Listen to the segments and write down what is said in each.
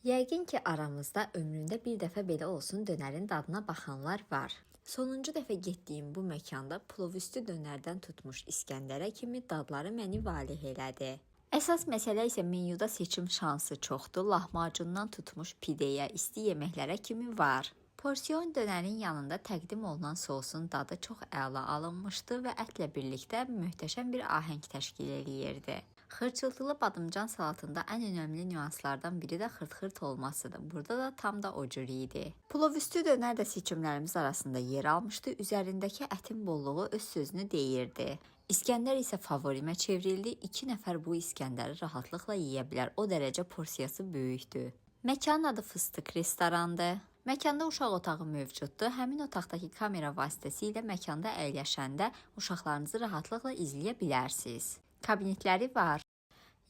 Yəqin ki, aramızda ömründə bir dəfə belə olsun dönərin dadına baxanlar var. Sonuncu dəfə getdiyim bu məkanda plovüstü dönərdən tutmuş İskəndərə kimi dadları məni valeh elədi. Əsas məsələ isə menyuda seçim şansı çoxdur, lahmacundan tutmuş pidəyə, isti yeməklərə kimi var. Porsiyon dönərin yanında təqdim olunan sousun dadı çox əla alınmışdı və ətlə birlikdə möhtəşəm bir ahəng təşkil eləyirdi. Xırçıltılı badımcan salatında ən önəmli nüanslardan biri də xırt-xırt olmasıdır. Burada da tam da o cür idi. Plovüstü dönər də seçimlərimiz arasında yer almışdı. Üzərindəki ətin bolluğu öz sözünü deyirdi. İskəndər isə favorimə çevrildi. 2 nəfər bu İskəndəri rahatlıqla yeyə bilər. O dərəcə porsiyası böyükdür. Məkanın adı Fıstıq restorandır. Məkanda uşaq otağı mövcuddur. Həmin otaqdakı kamera vasitəsilə məkanda əyləşəndə uşaqlarınızı rahatlıqla izləyə bilərsiniz. Kabinetləri var.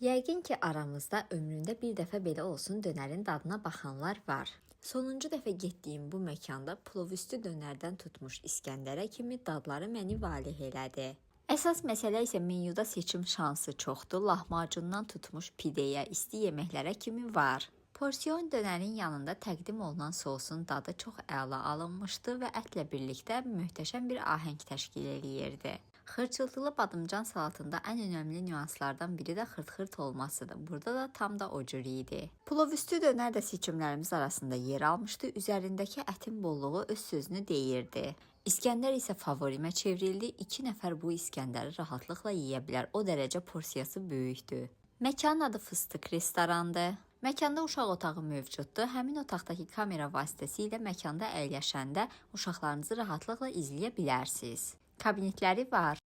Yəqin ki, aramızda ömründə bir dəfə belə olsun dönərin dadına baxanlar var. Sonuncu dəfə getdiyim bu məkanda plovüstü dönərdən tutmuş İskəndərə kimi dadları məni valeh elədi. Əsas məsələ isə menyuda seçim şansı çoxdur. Lahmacundan tutmuş pidəyə, isti yeməklərə kimi var. Porsiyon dönərin yanında təqdim olunan sousun dadı çox əla alınmışdı və ətlə birlikdə möhtəşəm bir ahəng təşkil eləyirdi. Xırçıltılı badımcan salatında ən önəmli nüanslardan biri də xırt-xırt olmasıdır. Burada da tam da o cür idi. Plovüstü dönər də seçimlərimiz arasında yer almışdı. Üzərindəki ətin bolluğu öz sözünü deyirdi. İskəndər isə favorimə çevrildi. 2 nəfər bu İskəndəri rahatlıqla yeyə bilər. O dərəcə porsiyası böyükdür. Məkanın adı Fıstıq restorandır. Məkanda uşaq otağı mövcuddur. Həmin otaqdakı kamera vasitəsilə məkanda əyləşəndə uşaqlarınızı rahatlıqla izləyə bilərsiniz. Kabinetləri var.